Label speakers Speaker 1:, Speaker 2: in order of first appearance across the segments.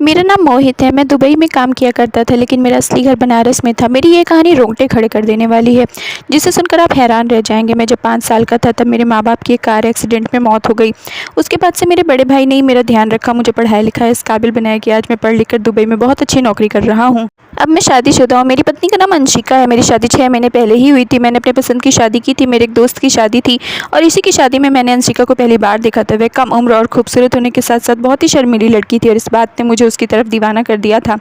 Speaker 1: मेरा नाम मोहित है। मैं दुबई में काम किया करता था, लेकिन मेरा असली घर बनारस में था। मेरी ये कहानी रोंगटे खड़े कर देने वाली है, जिसे सुनकर आप हैरान रह जाएंगे। मैं जब 5 साल का था तब मेरे माँ बाप की एक कार एक्सीडेंट में मौत हो गई। उसके बाद से मेरे बड़े भाई ने ही मेरा ध्यान रखा, मुझे पढ़ाया लिखाया इस काबिल बनाया कि आज मैं पढ़ लिख कर दुबई में बहुत अच्छी नौकरी कर रहा हूँ। अब मैं शादीशुदा हूँ। मेरी पत्नी का नाम अंशिका है। मेरी शादी 6 महीने पहले ही हुई थी। मैंने अपने पसंद की शादी की थी। मेरे एक दोस्त की शादी थी और इसी की शादी में मैंने अंशिका को पहली बार देखा था। वह कम उम्र और खूबसूरत होने के साथ साथ बहुत ही शर्मीली लड़की थी और इस बात ने मुझे उसकी तरफ दीवाना कर दिया था।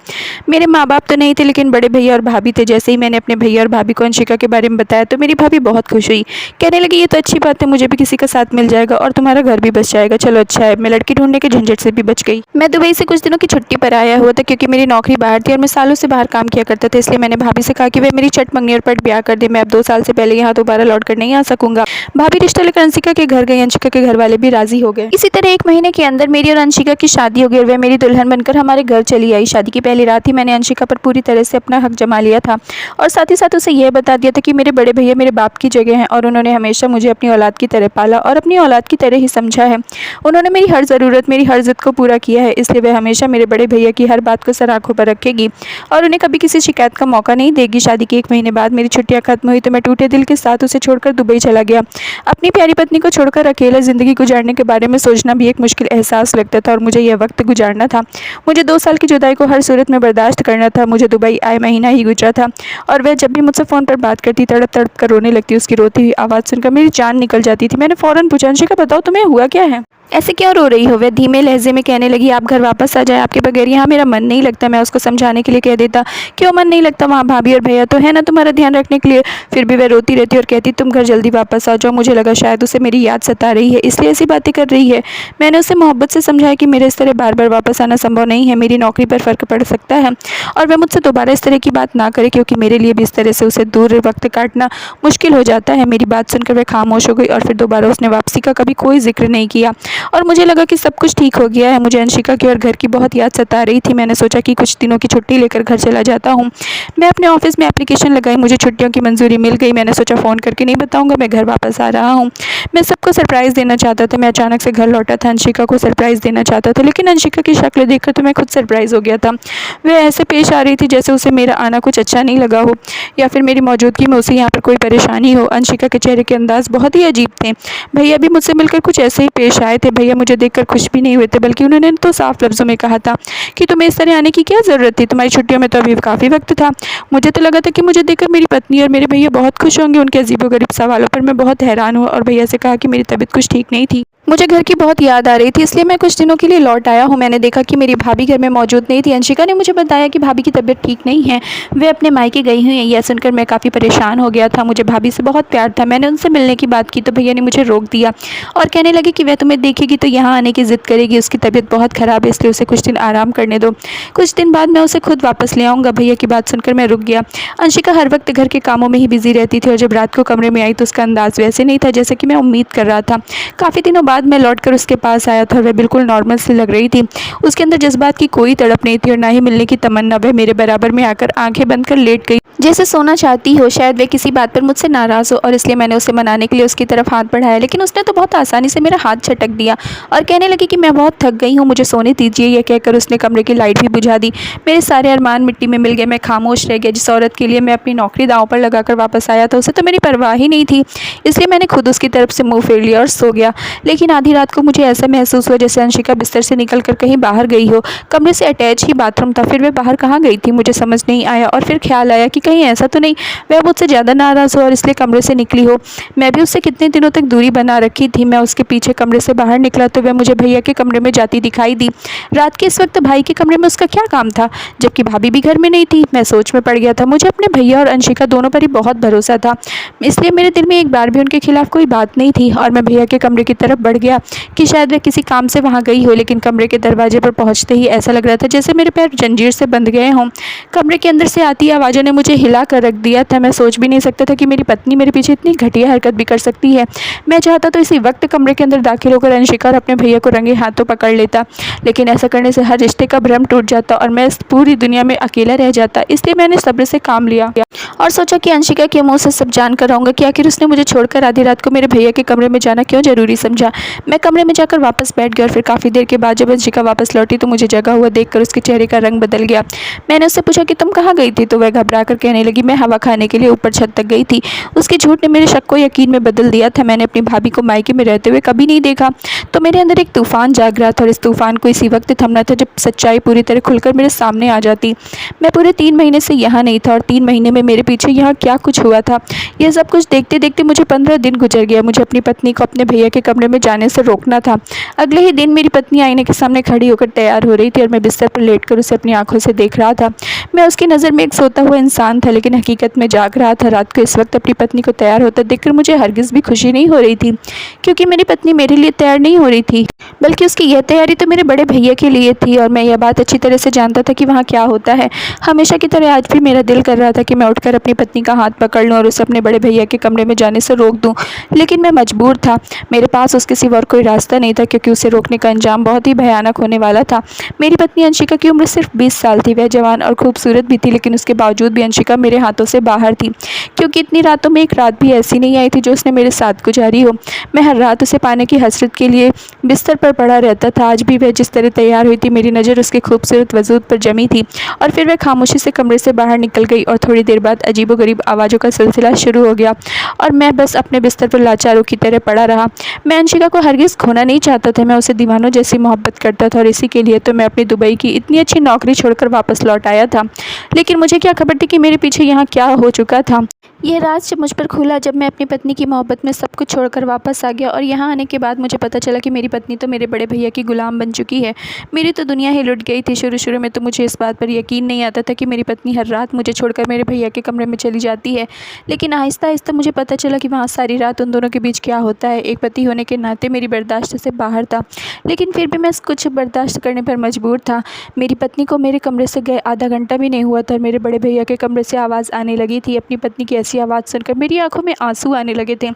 Speaker 1: मेरे माँ बाप तो नहीं थे, लेकिन बड़े भैया और भाभी थे। जैसे ही मैंने अपने भैया और भाभी को अंशिका के बारे में बताया तो मेरी भाभी बहुत खुश हुई। कहने लगी, ये तो अच्छी बात है, मुझे भी किसी का साथ मिल जाएगा और तुम्हारा घर भी बच जाएगा। चलो अच्छा है। मैं लड़की ढूंढने के झंझट से भी बच गई। मैं दुबई से कुछ दिनों की छुट्टी पर आया हुआ था, क्योंकि मेरी नौकरी बाहर थी और मैं सालों से बाहर काम किया करता था। इसलिए मैंने भाभी से कहा कि वे मेरी चट मंगनी और पट ब्याह कर दे। मैं अब 2 साल से पहले यहाँ दोबारा लौट कर नहीं आ सकूंगा। भाभी रिश्ता लेकर अंशिका के घर गई। अंशिका के घर वाले भी राजी हो गए। इसी तरह 1 महीने के अंदर मेरी और अंशिका की शादी हो गई और वह मेरी दुल्हन बनकर हमारे घर चली आई। शादी की पहली रात ही मैंने अंशिका पर पूरी तरह से अपना हक जमा लिया था और साथ ही साथ उसे यह बता दिया था कि मेरे बड़े भैया मेरे बाप की जगह हैं और उन्होंने हमेशा मुझे अपनी औलाद की तरह पाला और अपनी औलाद की तरह ही समझा है। उन्होंने मेरी हर ज़रूरत, मेरी हर जिद को पूरा किया है। इसलिए वह हमेशा मेरे बड़े भैया की हर बात को सर आंखों पर रखेगी और उन्हें कभी किसी शिकायत का मौका नहीं देगी। शादी के 1 महीने बाद मेरी छुट्टियां खत्म हुई तो मैं टूटे दिल के साथ उसे छोड़कर दुबई चला गया। अपनी प्यारी पत्नी को छोड़कर अकेला ज़िंदगी गुजारने के बारे में सोचना भी एक मुश्किल एहसास लगता था और मुझे यह वक्त गुजारना था। मुझे 2 साल की जुदाई को हर सूरत में बर्दाश्त करना था। मुझे दुबई आए महीना ही गुजरा था और वह जब भी मुझसे फ़ोन पर बात करती तड़प तड़प कर रोने लगती। उसकी रोती हुई आवाज़ सुनकर मेरी जान निकल जाती थी। मैंने फ़ौरन पूछा, अंशिका बताओ तुम्हें हुआ क्या है? ऐसे क्यों रो रही हो? वह धीमे लहजे में कहने लगी, आप घर वापस आ जाए, आपके बगैर यहाँ मेरा मन नहीं लगता। मैं उसको समझाने के लिए कह देता, क्यों मन नहीं लगता, वहाँ भाभी और भैया तो है ना तुम्हारा ध्यान रखने के लिए। फिर भी वह रोती रहती और कहती, तुम घर जल्दी वापस आ जाओ। मुझे लगा शायद उसे मेरी याद सता रही है, इसलिए ऐसी बातें कर रही है। मैंने उसे मोहब्बत से समझाया कि मेरे इस तरह बार बार वापस आना संभव नहीं है। मेरी नौकरी पर फ़र्क पड़ सकता है और वह मुझसे दोबारा इस तरह की बात ना करे, क्योंकि मेरे लिए भी इस तरह से उसे दूर वक्त काटना मुश्किल हो जाता है। मेरी बात सुनकर वह खामोश हो गई और फिर दोबारा उसने वापसी का कभी कोई जिक्र नहीं किया और मुझे लगा कि सब कुछ ठीक हो गया है। मुझे अंशिका की और घर की बहुत याद सता रही थी। मैंने सोचा कि कुछ दिनों की छुट्टी लेकर घर चला जाता हूँ। मैं अपने ऑफिस में एप्लीकेशन लगाई, मुझे छुट्टियों की मंजूरी मिल गई। मैंने सोचा फ़ोन करके नहीं बताऊँगा, मैं घर वापस आ रहा हूँ। मैं सबको सरप्राइज़ देना चाहता था। मैं अचानक से घर लौटा था, अंशिका को सरप्राइज़ देना चाहता था, लेकिन अंशिका की शक्ल देखकर तो मैं खुद सरप्राइज़ हो गया था। वह ऐसे पेश आ रही थी जैसे उसे मेरा आना कुछ अच्छा नहीं लगा हो या फिर मेरी मौजूदगी में उसे यहाँ पर कोई परेशानी हो। अंशिका के चेहरे के अंदाज़ बहुत ही अजीब थे। भैया भी मुझसे मिलकर कुछ ऐसे ही पेश आए थे। भैया मुझे देखकर खुश भी नहीं हुए थे, बल्कि उन्होंने तो साफ लफ्ज़ों में कहा था कि तुम्हें इस तरह आने की क्या ज़रूरत थी, तुम्हारी छुट्टियों में तो अभी काफ़ी वक्त था। मुझे तो लगा था कि मुझे देखकर मेरी पत्नी और मेरे भैया बहुत खुश होंगे। उनके अजीबोगरीब सवालों पर मैं बहुत हैरान हुआ और भैया से कहा कि मेरी तबीयत कुछ ठीक नहीं थी। मुझे घर की बहुत याद आ रही थी, इसलिए मैं कुछ दिनों के लिए लौट आया हूँ। मैंने देखा कि मेरी भाभी घर में मौजूद नहीं थी। अंशिका ने मुझे बताया कि भाभी की तबीयत ठीक नहीं है, वे अपने मायके गई हुई हैं। यह सुनकर मैं काफ़ी परेशान हो गया था। मुझे भाभी से बहुत प्यार था। मैंने उनसे मिलने की बात की तो भैया ने मुझे रोक दिया और कहने लगे कि वह तुम्हें देखेगी तो यहाँ आने की ज़िद करेगी, उसकी तबीयत बहुत ख़राब है, इसलिए उसे कुछ दिन आराम करने दो। कुछ दिन बाद मैं उसे खुद वापस ले आऊँगा। भैया की बात सुनकर मैं रुक गया। अंशिका हर वक्त घर के कामों में ही बिजी रहती थी और जब रात को कमरे में आई तो उसका अंदाज़ वैसे नहीं था जैसे कि मैं उम्मीद कर रहा था। काफ़ी दिनों बाद मैं लौटकर उसके पास आया था और वह बिल्कुल नॉर्मल सी लग रही थी। उसके अंदर जज्बात की कोई तड़प नहीं थी और ना ही मिलने की तमन्ना। वह मेरे बराबर में आकर आंखें बंद कर लेट गई, जैसे सोना चाहती हो। शायद वह किसी बात पर मुझसे नाराज़ हो और इसलिए मैंने उसे मनाने के लिए उसकी तरफ हाथ बढ़ाया, लेकिन उसने तो बहुत आसानी से मेरा हाथ झटक दिया और कहने लगी कि मैं बहुत थक गई हूँ, मुझे सोने दीजिए। यह कहकर उसने कमरे की लाइट भी बुझा दी। मेरे सारे अरमान मिट्टी में मिल गए। मैं खामोश रह गया। जिस औरत के लिए मैं अपनी नौकरी दांव पर लगाकर वापस आया था उसे तो मेरी परवाह ही नहीं थी, इसलिए मैंने खुद उसकी तरफ से मुँह फेर लिया और सो गया। लेकिन आधी रात को मुझे ऐसा महसूस हुआ जैसे अंशिका बिस्तर से निकलकर कहीं बाहर गई हो। कमरे से अटैच ही बाथरूम था, फिर वह बाहर कहाँ गई थी मुझे समझ नहीं आया और फिर ख्याल आया कि कहीं ऐसा तो नहीं वह मुझसे ज़्यादा नाराज़ हो और इसलिए कमरे से निकली हो। मैं भी उससे कितने दिनों तक दूरी बना रखी थी। मैं उसके पीछे कमरे से बाहर निकला तो वह मुझे भैया के कमरे में जाती दिखाई दी। रात के इस वक्त भाई के कमरे में उसका क्या काम था, जबकि भाभी भी घर में नहीं थी। मैं सोच में पड़ गया था। मुझे अपने भैया और अंशिका दोनों पर ही बहुत भरोसा था, इसलिए मेरे दिल में एक बार भी उनके खिलाफ कोई बात नहीं थी और मैं भैया के कमरे की तरफ बढ़ गया कि शायद वह किसी काम से वहाँ गई हो। लेकिन कमरे के दरवाजे पर पहुँचते ही ऐसा लग रहा था जैसे मेरे पैर जंजीर से बंध गए हों। कमरे के अंदर से आती आवाज़ों ने मुझे हिला कर रख दिया था। मैं सोच भी नहीं सकता था कि मेरी पत्नी मेरे पीछे इतनी घटिया हरकत भी कर सकती है। मैं चाहता तो इसी वक्त कमरे के अंदर दाखिल होकर अंशिका और अपने भैया को रंगे हाथों पकड़ लेता, लेकिन ऐसा करने से हर रिश्ते का भ्रम टूट जाता और मैं इस पूरी दुनिया में अकेला रह जाता। इसलिए मैंने सब्र से काम लिया और सोचा कि अंशिका के मुंह से सब जान कर आऊँगा कि आखिर उसने मुझे छोड़कर आधी रात को मेरे भैया के कमरे में जाना क्यों ज़रूरी समझा। मैं कमरे में जाकर वापस बैठ गया और फिर काफ़ी देर के बाद जब अंशिका वापस लौटी तो मुझे जगा हुआ देखकर उसके चेहरे का रंग बदल गया। मैंने उससे पूछा कि तुम कहाँ गई थी? तो वह घबरा कर कहने लगी, मैं हवा खाने के लिए ऊपर छत तक गई थी। उसके झूठ ने मेरे शक को यकीन में बदल दिया था। मैंने अपनी भाभी को मायके में रहते हुए कभी नहीं देखा। तो मेरे अंदर एक तूफान जाग रहा था और इस तूफान को इसी वक्त थमना था जब सच्चाई पूरी तरह खुलकर मेरे सामने आ जाती। मैं पूरे 3 महीने से यहाँ नहीं था और 3 महीने में मेरे पीछे यहाँ क्या कुछ हुआ था, यह सब कुछ देखते देखते मुझे 15 दिन गुजर गया। मुझे अपनी पत्नी को अपने भैया के कमरे में जाने से रोकना था। अगले ही दिन मेरी पत्नी आईने के सामने खड़ी होकर तैयार हो रही थी और मैं बिस्तर पर लेटकर उसे अपनी आंखों से देख रहा था। मैं उसकी नज़र में एक सोता हुआ इंसान था, लेकिन हकीकत में जाग रहा था। रात को इस वक्त अपनी पत्नी को तैयार होता देखकर मुझे हरगिज़ भी खुशी नहीं हो रही थी, क्योंकि मेरी पत्नी मेरे लिए तैयार नहीं हो रही थी, बल्कि उसकी यह तैयारी तो मेरे बड़े भैया के लिए थी। और मैं यह बात अच्छी तरह से जानता था कि वहाँ क्या होता है। हमेशा की तरह आज भी मेरा दिल कर रहा था कि मैं उठकर अपनी पत्नी का हाथ पकड़ लूँ और उसे अपने बड़े भैया के कमरे में जाने से रोक दूँ, लेकिन मैं मजबूर था। मेरे पास उसके सिवा और कोई रास्ता नहीं था, क्योंकि उसे रोकने का अंजाम बहुत ही भयानक होने वाला था। मेरी पत्नी अंशिका की उम्र सिर्फ 20 साल थी। वह जवान और खूबसूरत भी थी, लेकिन उसके बावजूद भी अंशिका मेरे हाथों से बाहर थी, क्योंकि इतनी रातों में एक रात भी ऐसी नहीं आई थी जो उसने मेरे साथ गुजारी हो। मैं हर रात उसे पाने की हसरत के लिए बिस्तर पर पड़ा रहता था। आज भी वह जिस तरह तैयार हुई थी, मेरी नज़र उसके खूबसूरत वजूद पर जमी थी। और फिर वह खामोशी से कमरे से बाहर निकल गई और थोड़ी देर बाद अजीबोगरीब आवाज़ों का सिलसिला शुरू हो गया और मैं बस अपने बिस्तर पर लाचारों की तरह पड़ा रहा। मैं अंशिका को हरगिज़ खोना नहीं चाहता था। मैं उसे दीवानों जैसी मोहब्बत करता था और इसी के लिए तो मैं अपनी दुबई की इतनी अच्छी नौकरी छोड़कर वापस लौट आया था। लेकिन मुझे क्या खबर थी कि मेरे पीछे यहाँ क्या हो चुका था। यह राज जब मुझ पर खुला, जब मैं अपनी पत्नी की मोहब्बत में सब कुछ छोड़कर वापस आ गया और यहाँ आने के बाद मुझे पता चला कि मेरी पत्नी तो मेरे बड़े भैया की गुलाम बन चुकी है। मेरी तो दुनिया ही लुट गई थी। शुरू में तो मुझे इस बात पर यकीन नहीं आता था कि मेरी पत्नी हर रात मुझे छोड़कर मेरे भैया के कमरे में चली जाती है, लेकिन आहिस्ता आहिस्ता मुझे पता चला कि वहाँ सारी रात उन दोनों के बीच क्या होता है। एक पति होने के नाते मेरी बर्दाश्त से बाहर था, लेकिन फिर भी मैं कुछ बर्दाश्त करने पर मजबूर था। मेरी पत्नी को मेरे कमरे से गए आधा घंटा भी नहीं हुआ था और मेरे बड़े भैया के कमरे से आवाज़ आने लगी थी। अपनी पत्नी की ऐसी आवाज़ सुनकर मेरी आंखों में आंसू आने लगे थे।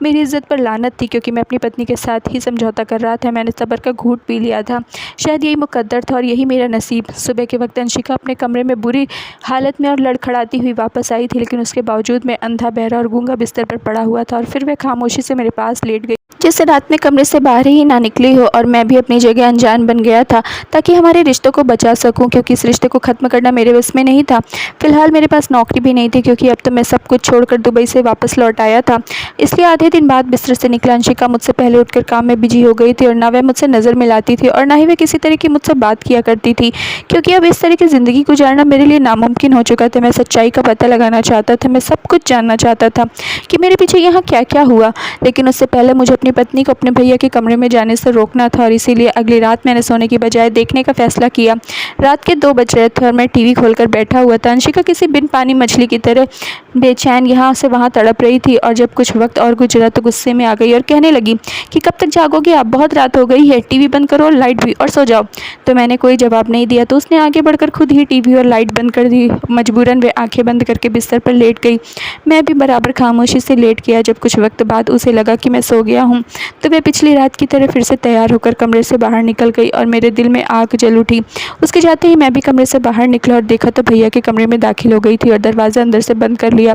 Speaker 1: मेरी इज्जत पर लानत थी, क्योंकि मैं अपनी पत्नी के साथ ही समझौता कर रहा था। मैंने सब्र का घूंट पी लिया था। शायद यही मुकद्दर था और यही मेरा नसीब। सुबह के वक्त अंशिका अपने कमरे में बुरी हालत में और लड़खड़ाती हुई वापस आई थी, लेकिन उसके बावजूद मैं अंधा, बहरा और गूंगा बिस्तर पर पड़ा हुआ था और फिर वह खामोशी से मेरे पास लेट गई, जिससे रात में कमरे से बाहर ही ना निकली हो। और मैं भी अपनी जगह अनजान बन गया था, ताकि हमारे रिश्तों को बचा सकूं, क्योंकि इस रिश्ते को ख़त्म करना मेरे बस में नहीं था। फिलहाल मेरे पास नौकरी भी नहीं थी, क्योंकि अब तो मैं सब कुछ छोड़कर दुबई से वापस लौट आया था। इसलिए आधे दिन बाद बिस्तर से निकला अंशिका मुझसे पहले उठकर काम में बिजी हो गई थी और ना वह मुझसे नज़र मिलाती थी और ना ही वह किसी तरह की मुझसे बात किया करती थी, क्योंकि अब इस तरह की ज़िंदगी गुजारना मेरे लिए नामुमकिन हो चुका था। मैं सच्चाई का पता लगाना चाहता था। मैं सब कुछ जानना चाहता था कि मेरे पीछे यहाँ क्या क्या हुआ, लेकिन उससे पहले मुझे अपनी पत्नी को अपने भैया के कमरे में जाने से रोकना था। और इसीलिए अगली रात मैंने सोने की बजाय देखने का फैसला किया। रात के 2 बज रहे थे और मैं टीवी खोलकर बैठा हुआ था। अंशिका किसी बिन पानी मछली की तरह बेचैन यहाँ से वहाँ तड़प रही थी और जब कुछ वक्त और गुजरा तो गुस्से में आ गई और कहने लगी कि कब तक जागोगे आप, बहुत रात हो गई है, टीवी बंद करो, लाइट भी, और सो जाओ। तो मैंने कोई जवाब नहीं दिया, तो उसने आगे बढ़कर खुद ही टीवी और लाइट बंद कर दी। मजबूरन वे आंखें बंद करके बिस्तर पर लेट गई। मैं भी बराबर खामोशी से लेट गया। जब कुछ वक्त बाद उसे लगा कि मैं सो गया हूँ तो वह पिछली रात की तरह फिर से तैयार होकर कमरे से बाहर निकल गई और मेरे दिल में आग जल उठी। उसके जाते ही मैं भी कमरे से बाहर निकला और देखा तो भैया के कमरे में दाखिल हो गई थी और दरवाज़ा अंदर से बंद कर लिया।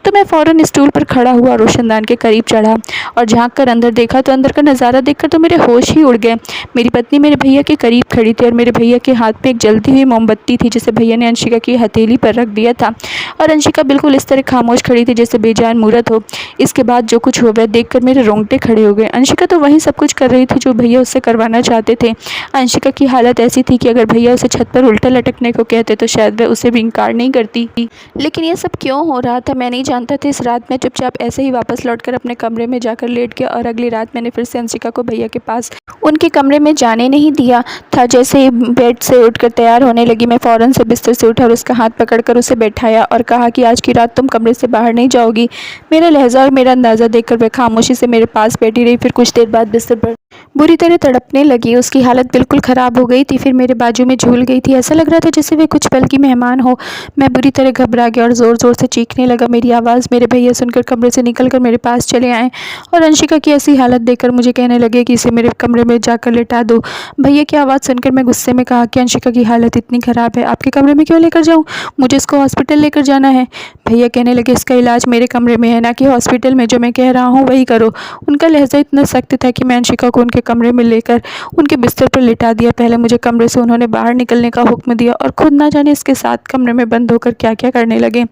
Speaker 1: तो मैं फ़ौरन स्टूल पर खड़ा हुआ रोशनदान के करीब चढ़ा और झांक कर अंदर देखा तो अंदर का नज़ारा देखकर तो मेरे होश ही उड़ गए। मेरी पत्नी मेरे भैया के करीब खड़ी थी और मेरे भैया के हाथ में एक जलती हुई मोमबत्ती थी, जिसे भैया ने अंशिका की हथेली पर रख दिया था और अंशिका बिल्कुल इस तरह खामोश खड़ी थी जैसे बेजान मूरत हो। इसके बाद जो कुछ हुआ वह देखकर मेरे रोंगटे खड़े हो गए। अंशिका तो वही सब कुछ कर रही थी जो भैया उससे करवाना चाहते थे। अंशिका की हालत ऐसी थी कि अगर भैया उसे छत पर उल्टा लटकने को कहते तो शायद वह उसे भी इनकार नहीं करती। लेकिन यह सब क्यों हो रहा था मैं नहीं जानता था। इस रात मैं चुपचाप ऐसे ही वापस लौटकर अपने कमरे में जाकर लेट गया और अगली रात मैंने फिर से अंशिका को भैया के पास उनके कमरे में जाने नहीं दिया था। जैसे ही बेड से उठकर तैयार होने लगी मैं फ़ौरन से बिस्तर से उठा और उसका हाथ पकड़कर उसे बैठाया और कहा कि आज की रात तुम कमरे से बाहर नहीं जाओगी। मेरा लहजा और मेरा अंदाज़ा देखकर वह खामोशी से मेरे पास बैठी रही। फिर कुछ देर बाद बिस्तर पर बुरी तरह तड़पने लगी। उसकी हालत बिल्कुल ख़राब हो गई थी। फिर मेरे बाजू में झूल गई थी। ऐसा लग रहा था जैसे वे कुछ पल की मेहमान हो। मैं बुरी तरह घबरा गया और ज़ोर ज़ोर से चीखने लगा। मेरी आवाज़ मेरे भैया सुनकर कमरे से निकलकर मेरे पास चले आए और अंशिका की ऐसी हालत देखकर मुझे कहने लगे कि इसे मेरे कमरे में जाकर लेटा दो। भैया की आवाज़ सुनकर मैं गुस्से में कहा कि अंशिका की हालत इतनी ख़राब है, आपके कमरे में क्यों लेकर जाऊँ, मुझे इसको हॉस्पिटल लेकर जाना है। भैया कहने लगे इसका इलाज मेरे कमरे में है, ना कि हॉस्पिटल में। जो मैं कह रहा हूँ वही करो। उनका लहजा लहजा इतना सख्त था कि मैं अंशिका को उनके कमरे में लेकर उनके बिस्तर पर लिटा दिया। पहले मुझे कमरे से उन्होंने बाहर निकलने का हुक्म दिया और खुद ना जाने इसके साथ कमरे में बंद होकर क्या क्या करने लगे।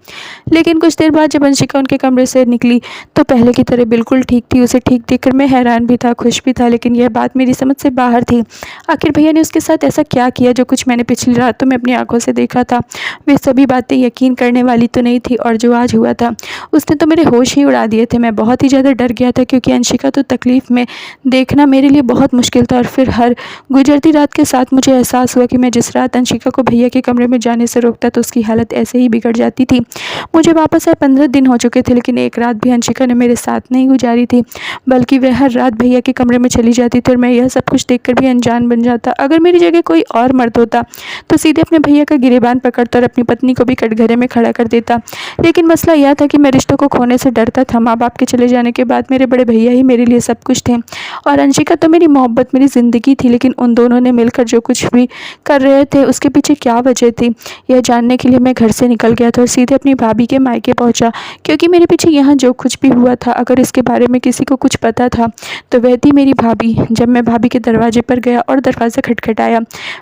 Speaker 1: लेकिन कुछ देर बाद जब अंशिका उनके कमरे से निकली तो पहले की तरह बिल्कुल ठीक थी। उसे ठीक देखकर मैं हैरान भी था, खुश भी था, लेकिन यह बात मेरी समझ से बाहर थी। आखिर भैया ने उसके साथ ऐसा क्या किया जो कुछ मैंने पिछली रातों में अपनी आंखों से देखा था? वे सभी बातें यकीन करने वाली तो नहीं थी, और जो आज हुआ था उसने तो मेरे होश ही उड़ा दिए थे। मैं बहुत ही ज़्यादा डर गया था, क्योंकि अंशिका तो तकलीफ़ में देखना मेरे लिए बहुत मुश्किल था। और फिर हर गुजरती रात के साथ मुझे एहसास हुआ कि मैं जिस रात अंशिका को भैया के कमरे में जाने से रोकता तो उसकी हालत ऐसे ही बिगड़ जाती थी। मुझे वापस आए 15 दिन हो चुके थे, लेकिन एक रात भी अंशिका ने मेरे साथ नहीं गुजारी थी, बल्कि वह हर रात भैया के कमरे में चली जाती थी और मैं यह सब कुछ देखकर भी अनजान बन जाता। अगर मेरी जगह कोई और मर्द होता तो सीधे अपने भैया का गिरेबान पकड़ता और अपनी पत्नी को भी कटघरे में खड़ा कर देता। लेकिन मसला यह था कि मैं रिश्तों को खोने से डरता था। माँ बाप के चले जाने के बाद मेरे बड़े भैया ही मेरे लिए सब कुछ थे, और अंशिका तो मेरी मोहब्बत, मेरी ज़िंदगी थी। लेकिन उन दोनों ने मिलकर जो कुछ भी कर रहे थे उसके पीछे क्या वजह थी, यह जानने के लिए मैं घर से निकल गया था और सीधे अपनी भाभी के मायके पहुंचा। क्योंकि मेरे पीछे यहाँ जो कुछ भी हुआ था, अगर इसके बारे में किसी को कुछ पता था तो वह थी मेरी भाभी। जब मैं भाभी के दरवाजे पर गया और दरवाज़ा खटखटाया,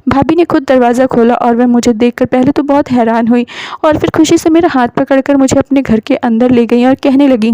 Speaker 1: भाभी ने खुद दरवाज़ा खोला और वह मुझे देखकर पहले तो बहुत हैरान हुई, और फिर खुशी से मेरा हाथ पकड़कर मुझे अपने घर के अंदर ले गई और कहने लगी,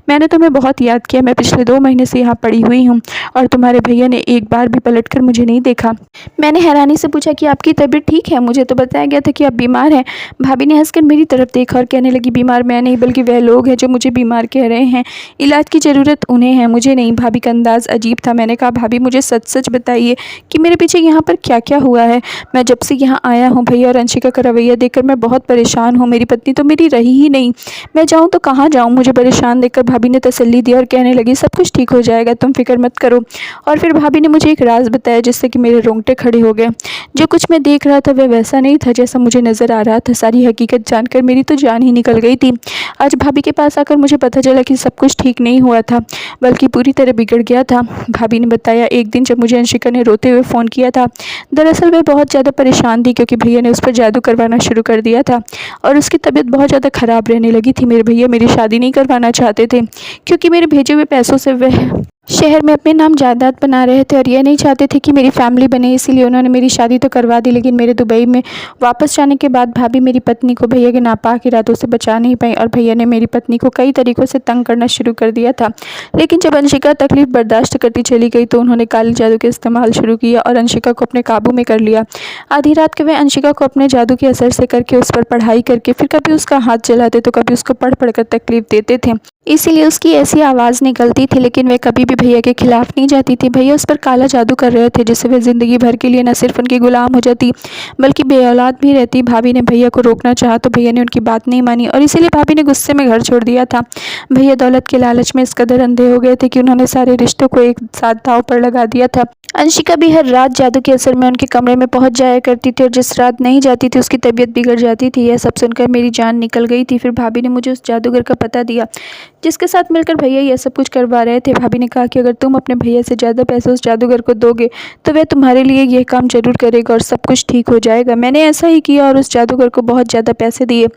Speaker 1: मैंने तुम्हें बहुत याद किया। मैं पिछले 2 महीने से यहाँ पड़ी हुई हूँ और तुम्हारे भैया ने एक बार भी पलटकर मुझे नहीं देखा। मैंने हैरानी से पूछा कि आपकी तबीयत ठीक है? मुझे तो बताया गया था कि आप बीमार हैं। भाभी ने हंसकर मेरी तरफ देखा और कहने लगी, बीमार मैं नहीं, बल्कि वह लोग हैं जो मुझे बीमार कह रहे हैं। इलाज की ज़रूरत उन्हें है, मुझे नहीं। भाभी का अंदाज़ अजीब था। मैंने कहा, भाभी मुझे सच सच बताइए कि मेरे पीछे यहाँ पर क्या क्या हुआ है। मैं जब से यहाँ आया हूँ भैया और अंशिका का रवैया देखकर मैं बहुत परेशान हूँ। मेरी पत्नी तो मेरी रही ही नहीं, मैं जाऊँ तो कहाँ जाऊँ? मुझे परेशान देखकर भाभी ने तसल्ली दी और कहने लगी, सब कुछ ठीक हो जाएगा, तुम फिक्र मत करो। और फिर भाभी ने मुझे एक राज बताया जिससे कि मेरे रोंगटे खड़े हो गए। जो कुछ मैं देख रहा था वह वैसा नहीं था जैसा मुझे नज़र आ रहा था। सारी हकीकत जानकर मेरी तो जान ही निकल गई थी। आज भाभी के पास आकर मुझे पता चला कि सब कुछ ठीक नहीं हुआ था, बल्कि पूरी तरह बिगड़ गया था। भाभी ने बताया, एक दिन जब मुझे अंशिका ने रोते हुए फ़ोन किया था, दरअसल वह बहुत ज़्यादा परेशान थी, क्योंकि भैया ने उस पर जादू करवाना शुरू कर दिया था और उसकी तबीयत बहुत ज़्यादा ख़राब रहने लगी थी। मेरे भैया मेरी शादी नहीं करवाना चाहते थे, क्योंकि मेरे भेजे हुए पैसों से वह शहर में अपने नाम जायदाद बना रहे थे और ये नहीं चाहते थे कि मेरी फैमिली बने, इसीलिए उन्होंने मेरी शादी तो करवा दी। लेकिन मेरे दुबई में वापस जाने के बाद भाभी मेरी पत्नी को भैया के नापाक इरादों से बचा नहीं पाई और भैया ने मेरी पत्नी को कई तरीक़ों से तंग करना शुरू कर दिया था। लेकिन जब अंशिका तकलीफ़ बर्दाश्त करती चली गई तो उन्होंने काले जादू का इस्तेमाल शुरू किया और अंशिका को अपने काबू में कर लिया। आधी रात के वह अंशिका को अपने जादू के असर से करके उस पर पढ़ाई करके फिर कभी उसका हाथ चलाते तो कभी उसको पढ़ पढ़ कर तकलीफ़ देते थे। इसीलिए उसकी ऐसी आवाज़ निकलती थी, लेकिन वह कभी भी भैया के खिलाफ़ नहीं जाती थी। भैया उस पर काला जादू कर रहे थे, जिससे वह ज़िंदगी भर के लिए न सिर्फ उनकी गुलाम हो जाती बल्कि बेऔलाद भी रहती। भाभी ने भैया को रोकना चाहा तो भैया ने उनकी बात नहीं मानी और इसीलिए भाभी ने गुस्से में घर छोड़ दिया था। भैया दौलत के लालच में इस कदर अंधे हो गए थे कि उन्होंने सारे रिश्तों को एक साथ दांव पर लगा दिया था। अंशिका भी हर रात जादू के असर में उनके कमरे में पहुंच जाया करती थी और जिस रात नहीं जाती थी उसकी तबीयत बिगड़ जाती थी। यह सब सुनकर मेरी जान निकल गई थी। फिर भाभी ने मुझे उस जादूगर का पता दिया जिसके साथ मिलकर भैया यह सब कुछ करवा रहे थे। भाभी ने कहा कि अगर तुम अपने भैया से ज़्यादा पैसे उस जादूगर को दोगे तो वह तुम्हारे लिए यह काम जरूर करेगा और सब कुछ ठीक हो जाएगा। मैंने ऐसा ही किया और उस जादूगर को बहुत ज़्यादा पैसे दिए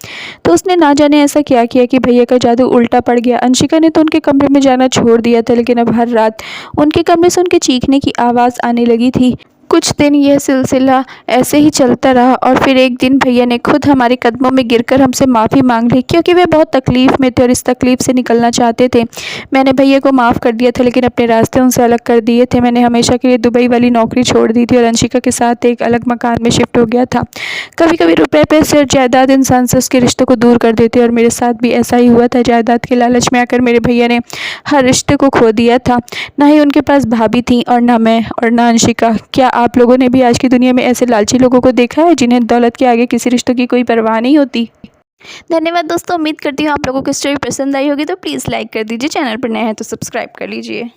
Speaker 1: तो उसने ना जाने ऐसा क्या किया कि भैया का जादू उल्टा पड़ गया। अंशिका ने तो उनके कमरे में जाना छोड़ दिया था, लेकिन अब हर रात उनके कमरे से उनके चीखने की आवाज़ आने लगी थी। कुछ दिन यह सिलसिला ऐसे ही चलता रहा और फिर एक दिन भैया ने खुद हमारे कदमों में गिरकर हमसे माफ़ी मांग ली, क्योंकि वे बहुत तकलीफ़ में थे और इस तकलीफ़ से निकलना चाहते थे। मैंने भैया को माफ़ कर दिया था, लेकिन अपने रास्ते उनसे अलग कर दिए थे। मैंने हमेशा के लिए दुबई वाली नौकरी छोड़ दी थी और अंशिका के साथ एक अलग मकान में शिफ्ट हो गया था। कभी कभी रुपये पैसे और जायदाद इंसान से उसके रिश्तों को दूर कर देते और मेरे साथ भी ऐसा ही हुआ था। जायदाद के लालच में आकर मेरे भैया ने हर रिश्ते को खो दिया था। ना ही उनके पास भाभी थी और ना मैं और ना अंशिका। क्या आप लोगों ने भी आज की दुनिया में ऐसे लालची लोगों को देखा है जिन्हें दौलत के आगे किसी रिश्तों की कोई परवाह नहीं होती? धन्यवाद दोस्तों, उम्मीद करती हूँ आप लोगों को स्टोरी पसंद आई होगी। तो प्लीज़ लाइक कर दीजिए, चैनल पर नए हैं तो सब्सक्राइब कर लीजिए।